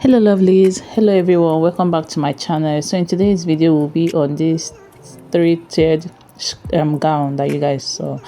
Hello lovelies, hello everyone, welcome back to my channel. So in today's video will be on this three-tiered gown that you guys saw.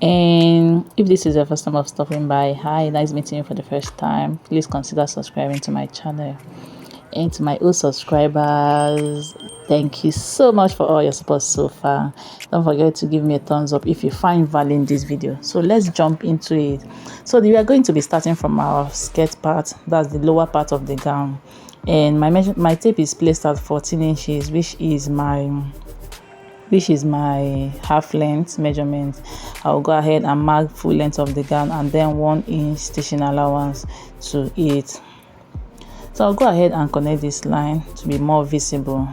And if this is your first time of stopping by, hi, nice meeting you for the first time. Please consider subscribing to my channel. And to my old subscribers, thank you so much for all your support so far. Don't forget to give me a thumbs up if you find value in this video. So let's jump into it. So we are going to be starting from our skirt part, that's the lower part of the gown, and my tape is placed at 14 inches, which is my half length measurement. I'll go ahead and mark full length of the gown and then 1 inch stitching allowance to it. So I'll go ahead and connect this line to be more visible.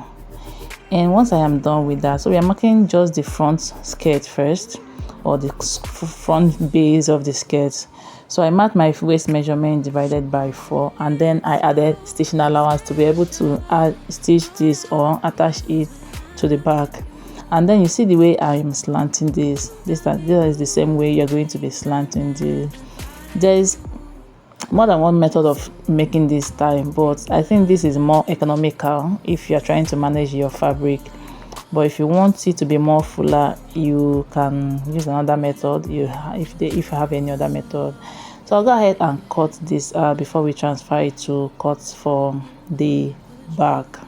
And once I am done with that, so we are marking just the front skirt first, or the front base of the skirt. So I marked my waist measurement divided by 4, and then I added stitching allowance to be able to stitch this or attach it to the back. And then you see the way I am slanting this is the same way you're going to be slanting this. There is more than one method of making this style, but I think this is more economical if you're trying to manage your fabric. But if you want it to be more fuller, you can use another method if you have any other method. So I'll go ahead and cut this before we transfer it to cut for the back.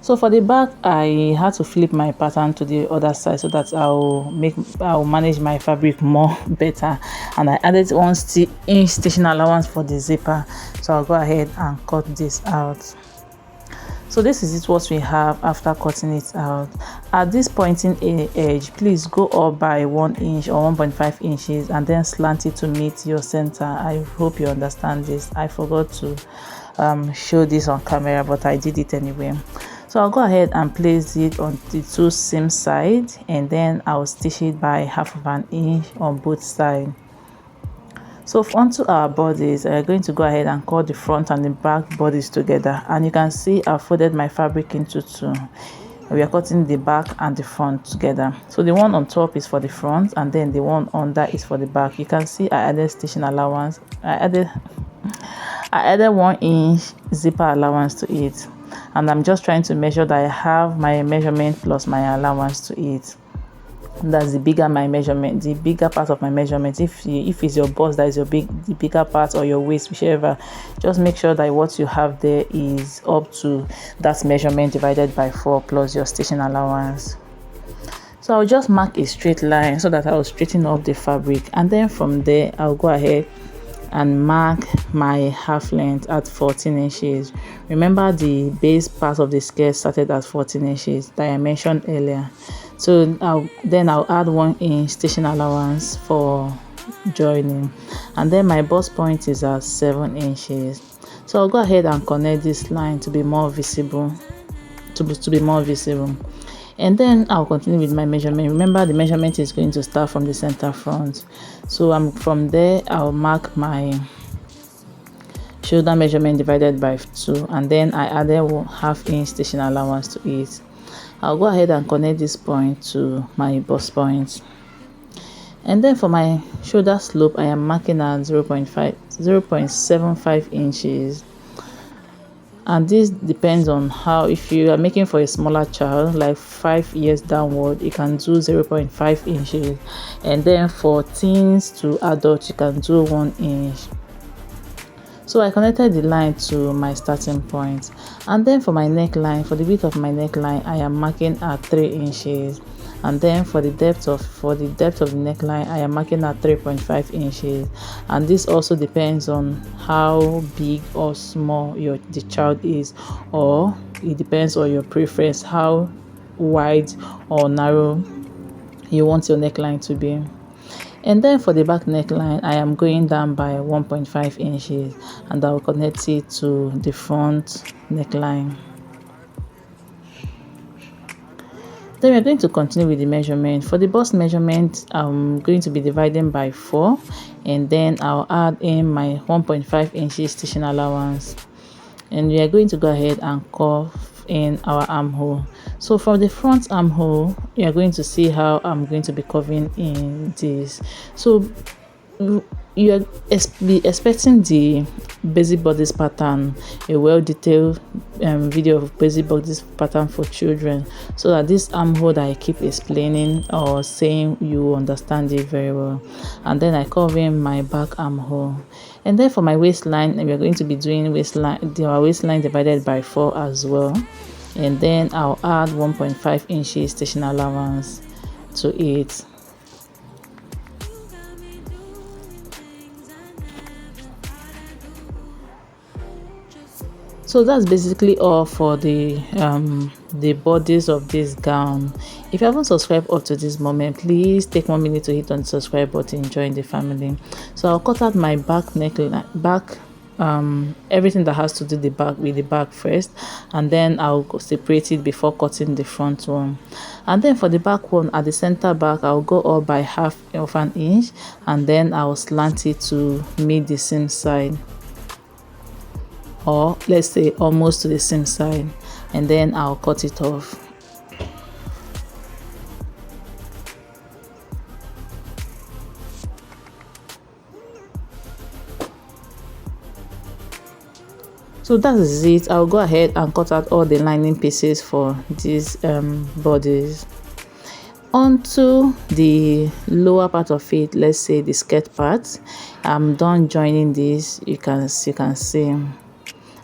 So for the back, I had to flip my pattern to the other side so that I'll manage my fabric more better, and I added 1 inch stitching allowance for the zipper. So I'll go ahead and cut this out. So this is what we have after cutting it out. At this pointing edge, please go up by 1 inch or 1.5 inches and then slant it to meet your center. I hope you understand this. I forgot to show this on camera, but I did it anyway. So I'll go ahead and place it on the 2 seam sides, and then I'll stitch it by 1/2 inch on both sides. So onto our bodice, I'm going to go ahead and cut the front and the back bodice together, and you can see I've folded my fabric into 2. We are cutting the back and the front together. So the one on top is for the front, and then the one under is for the back. You can see I added stitching allowance. I added 1 inch zipper allowance to it, and I'm just trying to measure that I have my measurement plus my allowance to it. That's the bigger part of my measurement. If it's your bust, that is the bigger part, or your waist, whichever. Just make sure that what you have there is up to that measurement divided by 4 plus your stitching allowance. So I'll just mark a straight line so that I will straighten up the fabric, and then from there I'll go ahead and mark my half length at 14 inches. Remember, the base part of the skirt started at 14 inches that I mentioned earlier. So I'll add 1 inch stitching allowance for joining, and then my bust point is at 7 inches. So I'll go ahead and connect this line to be more visible, and then I'll continue with my measurement. Remember, the measurement is going to start from the center front. So from there I'll mark my shoulder measurement divided by 2, and then I added 1/2 inch stitching allowance to it. I'll go ahead and connect this point to my bust point, and then for my shoulder slope I am marking at 0.75 inches. And this depends on how, if you are making for a smaller child like 5 years downward, you can do 0.5 inches, and then for teens to adults you can do 1 inch. So I connected the line to my starting point, and then for my neckline, for the width of my neckline, I am marking at 3 inches, and then for the depth of the neckline, I am marking at 3.5 inches. And this also depends on how big or small the child is, or it depends on your preference, how wide or narrow you want your neckline to be. And then for the back neckline, I am going down by 1.5 inches, and I will connect it to the front neckline. Then we're going to continue with the measurement. For the bust measurement, I'm going to be dividing by 4, and then I'll add in my 1.5 inches stitching allowance, and we are going to go ahead and curve in our armhole. So from the front armhole, you are going to see how I'm going to be curving in this. So you are be expecting the basic bodice pattern, a well detailed video of basic bodice pattern for children, so that this armhole that I keep explaining or saying, you understand it very well. And then I cover in my back armhole. And then for my waistline, we are going to be doing our waistline divided by 4 as well. And then I'll add 1.5 inches stitching allowance to it. So that's basically all for the bodice of this gown. If you haven't subscribed up to this moment, please take 1 minute to hit on the subscribe button, join the family. So I'll cut out my back neckline, everything that has to do with the back first, and then I'll separate it before cutting the front one. And then for the back one, at the center back, I'll go up by 1/2 inch, and then I'll slant it to meet the seam side, or let's say almost to the seam side, and then I'll cut it off. So that is it. I'll go ahead and cut out all the lining pieces for these bodies. Onto the lower part of it, let's say the skirt part. I'm done joining this. You can see.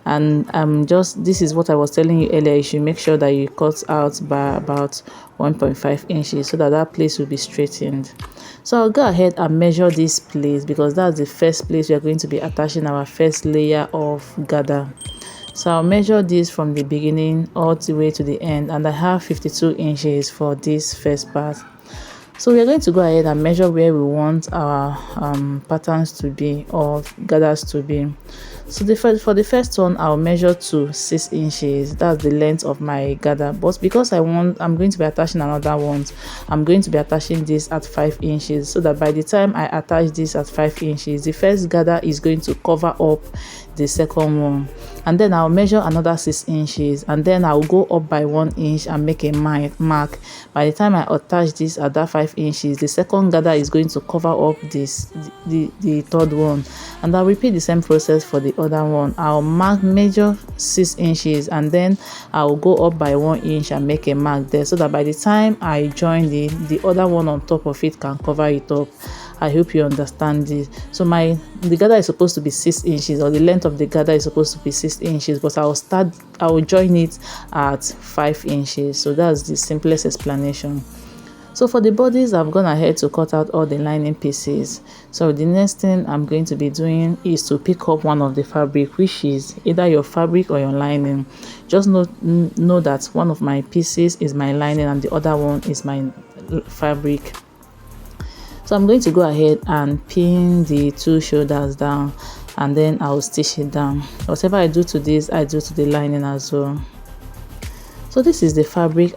And this is what I was telling you earlier. You should make sure that you cut out by about 1.5 inches so that place will be straightened. So I'll go ahead and measure this place, because that's the first place we are going to be attaching our first layer of gather. So I'll measure this from the beginning all the way to the end, and I have 52 inches for this first part. So we are going to go ahead and measure where we want our patterns to be, or gathers to be. So for the first one, I'll measure to 6 inches. That's the length of my gather. But because I'm going to be attaching another one, I'm going to be attaching this at 5 inches, so that by the time I attach this at 5 inches, the first gather is going to cover up the second one. And then I'll measure another 6 inches, and then I'll go up by 1 inch and make a mark. By the time I attach this at that 5 inches, the second gather is going to cover up the third one, and I'll repeat the same process for the other one. I'll measure 6 inches, and then I'll go up by 1 inch and make a mark there, so that by the time I join the other one on top of it can cover it up. I hope you understand this. So the gather is supposed to be 6 inches, or the length of the gather is supposed to be 6 inches, but I will join it at 5 inches. So that's the simplest explanation. So for the bodies, I've gone ahead to cut out all the lining pieces. So the next thing I'm going to be doing is to pick up one of the fabric, which is either your fabric or your lining. Just know that one of my pieces is my lining and the other one is my fabric. So I'm going to go ahead and pin the 2 shoulders down, and then I'll stitch it down. Whatever I do to this, I do to the lining as well. So this is the fabric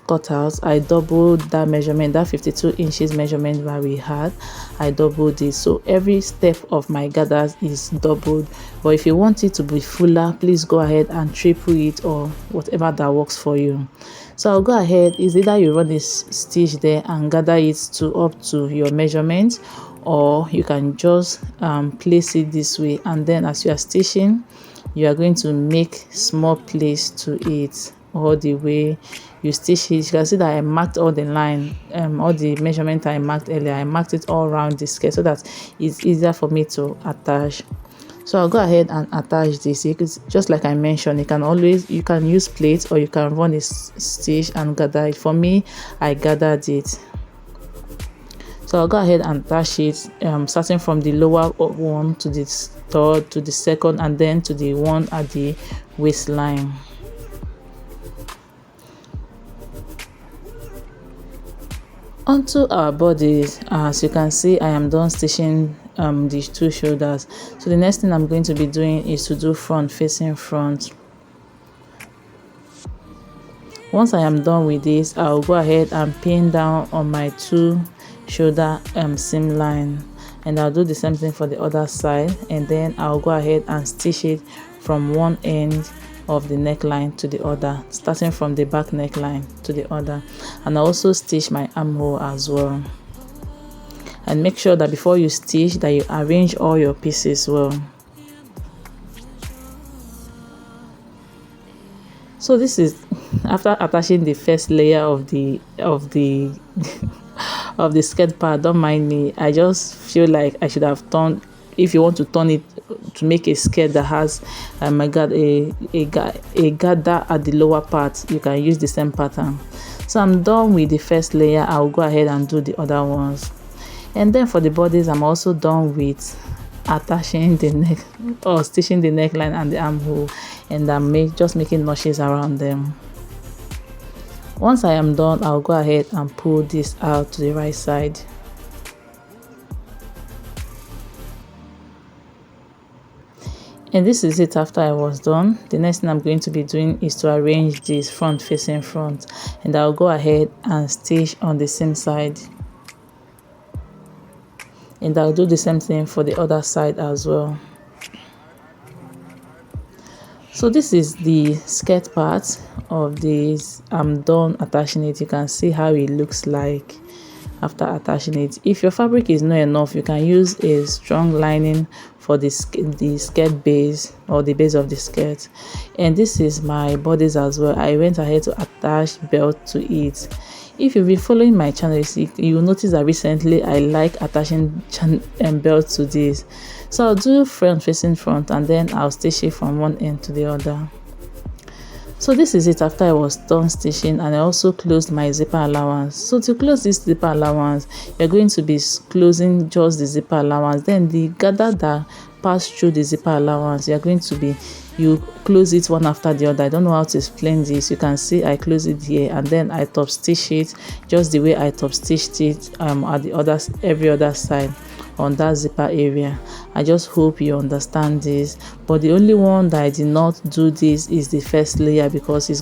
cut out. I doubled that measurement, that 52 inches measurement that we had. I doubled it, so every step of my gathers is doubled. But if you want it to be fuller, please go ahead and triple it, or whatever that works for you. So I'll go ahead, is either you run this stitch there and gather it up to your measurement, or you can just place it this way, and then as you are stitching, you are going to make small place to it all the way you stitch it. You can see that I marked all the line, all the measurement I marked earlier. I marked it all around the skirt so that it's easier for me to attach. So I'll go ahead and attach this. Just like I mentioned, you can use plates, or you can run a stitch and gather it. For me, I gathered it. So I'll go ahead and attach it, starting from the lower one to the third, to the second, and then to the one at the waistline. Onto our bodies, as you can see, I am done stitching these 2 shoulders. So the next thing I'm going to be doing is to do front facing front. Once I am done with this, I'll go ahead and pin down on my 2 shoulder seam line, and I'll do the same thing for the other side, and then I'll go ahead and stitch it from one end of the neckline to the other, starting from the back neckline to the other. And I also stitch my armhole as well. And make sure that before you stitch, that you arrange all your pieces well. So this is after attaching the first layer of the of the skirt part. Don't mind me, I just feel like I should have turned. If you want to turn it to make a skirt that has a gather at the lower part, you can use the same pattern. So I'm done with the first layer. I'll go ahead and do the other ones. And then for the bodies, I'm also done with attaching the neck or stitching the neckline and the armhole, and I'm just making notches around them. Once I am done, I'll go ahead and pull this out to the right side. And this is it after I was done. The next thing I'm going to be doing is to arrange this front facing front, and I'll go ahead and stitch on the same side, and I'll do the same thing for the other side as well. So this is the skirt part of this. I'm done attaching it. You can see how it looks like after attaching it. If your fabric is not enough, you can use a strong lining for the skirt base or the base of the skirt. And this is my bodice as well. I went ahead to attach belt to it. If you've been following my channel, you will notice that recently I like attaching belt to this. So I'll do front facing front, and then I'll stitch it from one end to the other. So this is it after I was done stitching, and I also closed my zipper allowance. So to close this zipper allowance, you're going to be closing just the zipper allowance. Then the gather that pass through the zipper allowance, you're going to be, you close it one after the other. I don't know how to explain this. You can see I close it here, and then I top stitch it just the way I top stitched it at the every other side on that zipper area. I just hope you understand this. But the only one that I did not do this is the first layer, because the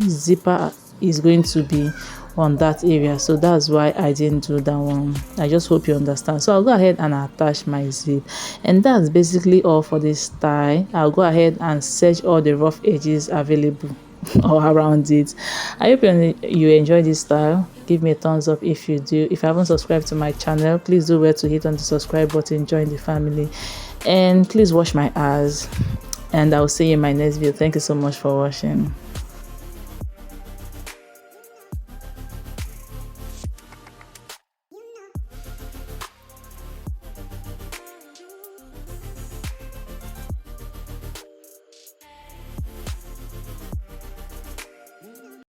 zipper is going to be on that area, so that's why I didn't do that one. I just hope you understand. So I'll go ahead and attach my zip, and that's basically all for this style. I'll go ahead and search all the rough edges available or around it. I hope you enjoy this style. Give me a thumbs up if you do. If you haven't subscribed to my channel, please do well to hit on the subscribe button, join the family, and please wash my eyes, and I'll see you in my next video. Thank you so much for watching.